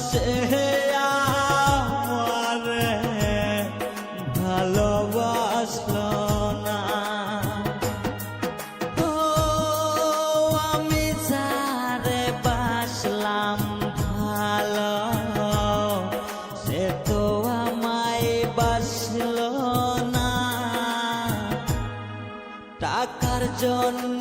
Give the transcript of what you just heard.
সে আমারে ভালোবাসলো না। ও আমি যারে বাসলাম ভালো, সে তো আমায় বাসলো না। টাকার জন্য